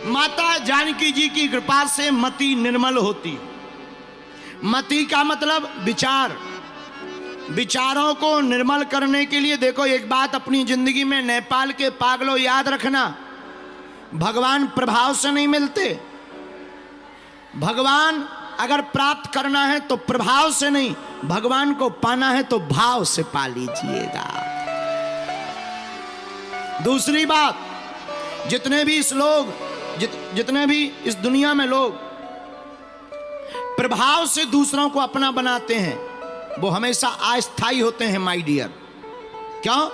माता जानकी जी की कृपा से मति निर्मल होती। मति का मतलब विचार, विचारों को निर्मल करने के लिए देखो एक बात अपनी जिंदगी में नेपाल के पागलों याद रखना, भगवान प्रभाव से नहीं मिलते। भगवान अगर प्राप्त करना है तो प्रभाव से नहीं, भगवान को पाना है तो भाव से पा लीजिएगा। दूसरी बात, जितने भी इस दुनिया में लोग प्रभाव से दूसरों को अपना बनाते हैं वो हमेशा अस्थायी होते हैं माय डियर। क्यों?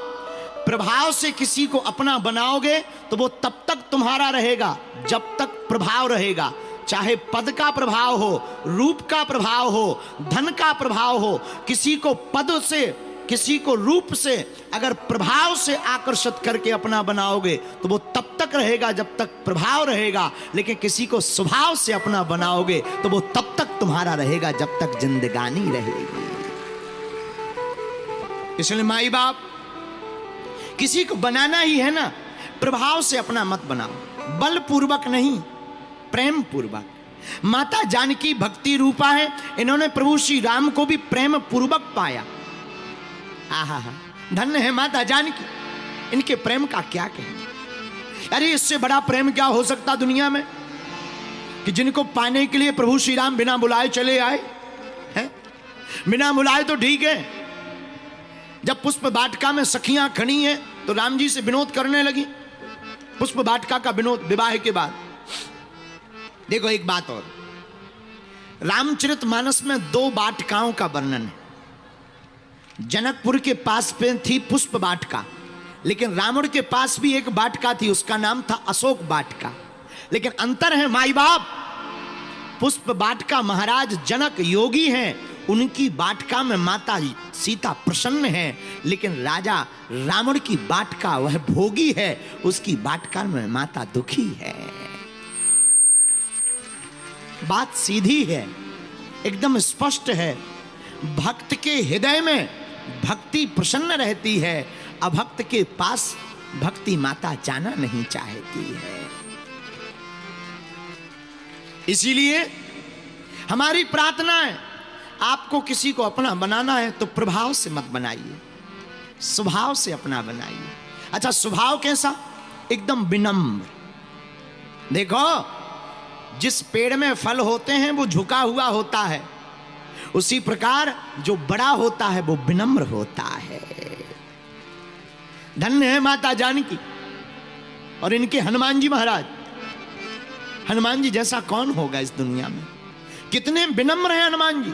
प्रभाव से किसी को अपना बनाओगे तो वो तब तक तुम्हारा रहेगा जब तक प्रभाव रहेगा, चाहे पद का प्रभाव हो, रूप का प्रभाव हो, धन का प्रभाव हो। किसी को पद से, किसी को रूप से अगर प्रभाव से आकर्षित करके अपना बनाओगे तो वो तब तक रहेगा जब तक प्रभाव रहेगा, लेकिन किसी को स्वभाव से अपना बनाओगे तो वो तब तक तुम्हारा रहेगा जब तक जिंदगानी रहेगी। इसलिए माई बाप, किसी को बनाना ही है ना, प्रभाव से अपना मत बनाओ, बलपूर्वक नहीं, प्रेम पूर्वक। माता जानकी भक्ति रूपा है, इन्होंने प्रभु श्री राम को भी प्रेम पूर्वक पाया। आहा, धन्य है माता जानकी, इनके प्रेम का क्या कहना। अरे इससे बड़ा प्रेम क्या हो सकता दुनिया में कि जिनको पाने के लिए प्रभु श्री राम बिना बुलाए चले आए हैं। बिना बुलाए तो ठीक है, जब पुष्प वाटिका में सखियां खड़ी हैं तो राम जी से विनोद करने लगी, पुष्प वाटिका का विनोद विवाह के बाद। देखो एक बात और, रामचरितमानस में 2 वाटिकाओं का वर्णन है। जनकपुर के पास पे थी पुष्प वाटिका, लेकिन रावण के पास भी एक वाटिका थी, उसका नाम था अशोक वाटिका। लेकिन अंतर है माई बाप, पुष्प वाटिका महाराज जनक योगी हैं, उनकी वाटिका में माता सीता प्रसन्न है, लेकिन राजा रावण की वाटिका वह भोगी है, उसकी वाटिका में माता दुखी है। बात सीधी है, एकदम स्पष्ट है। भक्त के हृदय में भक्ति प्रसन्न रहती है, अभक्त के पास भक्ति माता जाना नहीं चाहती है। इसीलिए हमारी प्रार्थना है, आपको किसी को अपना बनाना है तो प्रभाव से मत बनाइए, स्वभाव से अपना बनाइए। अच्छा, स्वभाव कैसा? एकदम विनम्र। देखो, जिस पेड़ में फल होते हैं वो झुका हुआ होता है, उसी प्रकार जो बड़ा होता है वो विनम्र होता है। धन्य है माता जानकी और इनके हनुमान जी महाराज। हनुमान जी जैसा कौन होगा इस दुनिया में, कितने विनम्र हैं हनुमान जी।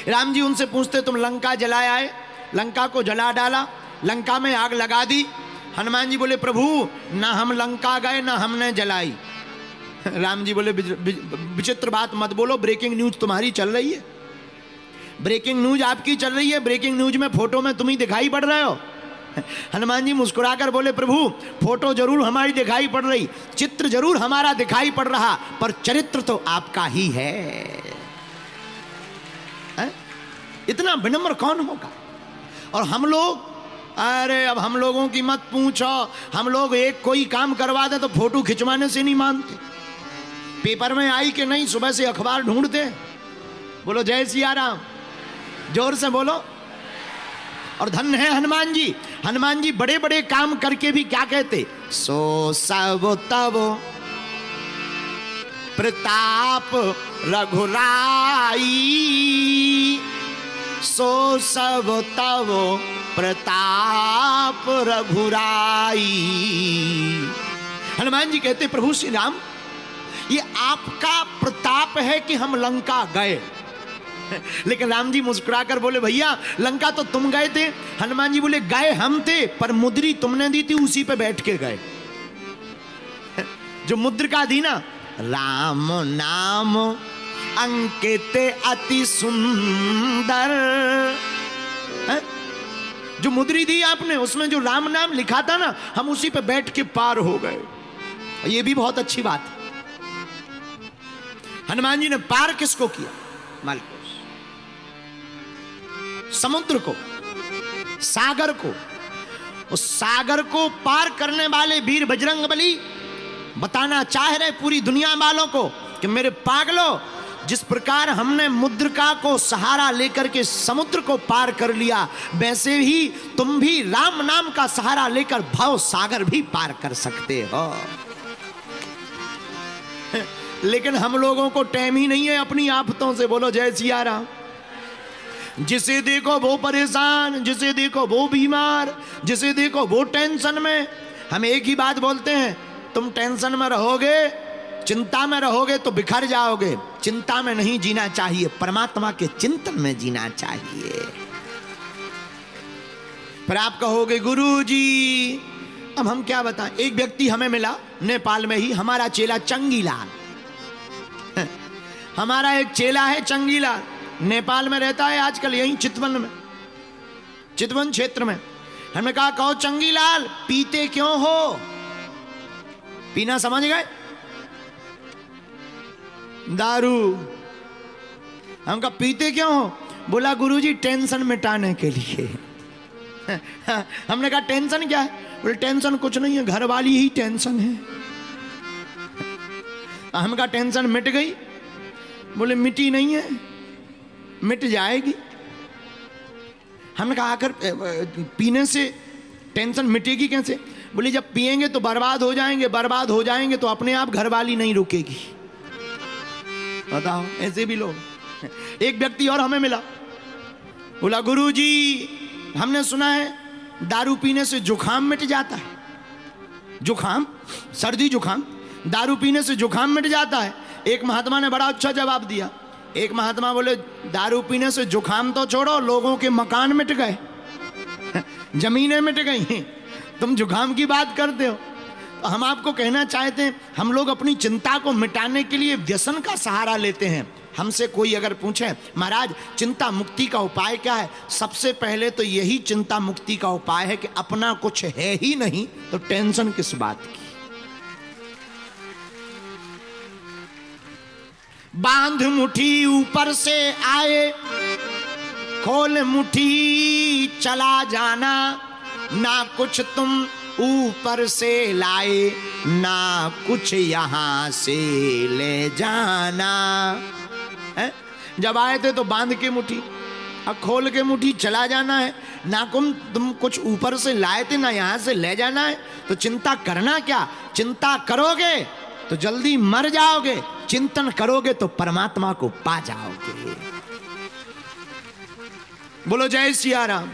राम जी उनसे पूछते, तुम लंका जलाए आए, लंका को जला डाला, लंका में आग लगा दी। हनुमान जी बोले, प्रभु ना हम लंका गए ना हमने जलाई। राम जी बोले, विचित्र बात मत बोलो, ब्रेकिंग न्यूज तुम्हारी चल रही है, ब्रेकिंग न्यूज आपकी चल रही है, ब्रेकिंग न्यूज में फोटो में तुम ही दिखाई पड़ रहे हो। हनुमान जी मुस्कुराकर बोले, प्रभु फोटो जरूर हमारी दिखाई पड़ रही, चित्र जरूर हमारा दिखाई पड़ रहा, पर चरित्र तो आपका ही है। इतना विनम्र कौन होगा? और हम लोग, अरे अब हम लोगों की मत पूछो, हम लोग एक कोई काम करवा दे तो फोटो खिंचवाने से नहीं मानते। पेपर में आई कि नहीं, सुबह से अखबार ढूंढते। बोलो जय सिया राम, जोर से बोलो। और धन्य है हनुमान जी, हनुमान जी बड़े बड़े काम करके भी क्या कहते, सो सब तब प्रताप रघुराई, सो सब तब प्रताप रघुराई। हनुमान जी कहते, प्रभु श्री राम, ये आपका प्रताप है कि हम लंका गए। लेकिन राम जी मुस्कुराकर बोले, भैया लंका तो तुम गए थे। हनुमान जी बोले, गए हम थे, पर मुद्री तुमने दी थी, उसी पे बैठ के गए। जो मुद्रिका दी ना, राम नाम अंकित अति सुंदर, जो मुद्री दी आपने, उसमें जो राम नाम लिखा था ना, हम उसी पे बैठ के पार हो गए। ये भी बहुत अच्छी बात है। हनुमान जी ने पार किसको किया? मल को, समुद्र को, सागर को। उस सागर को पार करने वाले वीर बजरंगबली बताना चाह रहे पूरी दुनिया वालों को कि मेरे पागलों, जिस प्रकार हमने मुद्रिका को सहारा लेकर के समुद्र को पार कर लिया, वैसे ही तुम भी राम नाम का सहारा लेकर भव सागर भी पार कर सकते हो। लेकिन हम लोगों को टाइम ही नहीं है अपनी आफतों से। बोलो जय सिया राम। जिसे देखो वो परेशान, जिसे देखो वो बीमार, जिसे देखो वो टेंशन में। हम एक ही बात बोलते हैं, तुम टेंशन में रहोगे, चिंता में रहोगे तो बिखर जाओगे। चिंता में नहीं जीना चाहिए, परमात्मा के चिंतन में जीना चाहिए। पर आप कहोगे गुरुजी अब हम क्या बताएं। एक व्यक्ति हमें मिला नेपाल में ही, हमारा चेला चंगीलाल। हमारा एक चेला है चंगीलाल, नेपाल में रहता है आजकल, यहीं चितवन में, चितवन क्षेत्र में। हमने कहा कहो चंगीलाल पीते क्यों हो? पीना समझ गए? दारू। हम कहा पीते क्यों हो? बोला गुरुजी टेंशन मिटाने के लिए। हमने कहा टेंशन क्या है? बोले टेंशन कुछ नहीं है, घर वाली ही टेंशन है। हम कहा टेंशन मिट गई? बोले मिटी नहीं है, मिट जाएगी। हमने कहा आखिर पीने से टेंशन मिटेगी कैसे? बोले जब पिएंगे तो बर्बाद हो जाएंगे, बर्बाद हो जाएंगे तो अपने आप घरवाली नहीं रुकेगी। बताओ, ऐसे भी लोग। एक व्यक्ति और हमें मिला, बोला गुरुजी हमने सुना है दारू पीने से जुखाम मिट जाता है। जुखाम, सर्दी जुखाम, दारू पीने से जुखाम मिट जाता है। एक महात्मा ने बड़ा अच्छा जवाब दिया। एक महात्मा बोले दारू पीने से जुखाम तो छोड़ो, लोगों के मकान मिट गए, जमीनें मिट गई, तुम जुखाम की बात करते हो। तो हम आपको कहना चाहते हैं, हम लोग अपनी चिंता को मिटाने के लिए व्यसन का सहारा लेते हैं। हमसे कोई अगर पूछे महाराज चिंता मुक्ति का उपाय क्या है, सबसे पहले तो यही चिंता मुक्ति का उपाय है कि अपना कुछ है ही नहीं तो टेंशन किस बात की। बांध मुट्ठी ऊपर से आए, खोल मुट्ठी चला जाना, ना कुछ तुम ऊपर से लाए, ना कुछ यहां से ले जाना। है? जब आए थे तो बांध के मुट्ठी, अब खोल के मुट्ठी चला जाना है। ना तुम कुछ ऊपर से लाए थे, ना यहां से ले जाना है। तो चिंता करना क्या? चिंता करोगे तो जल्दी मर जाओगे, चिंतन करोगे तो परमात्मा को पा जाओगे। बोलो जय सिया राम।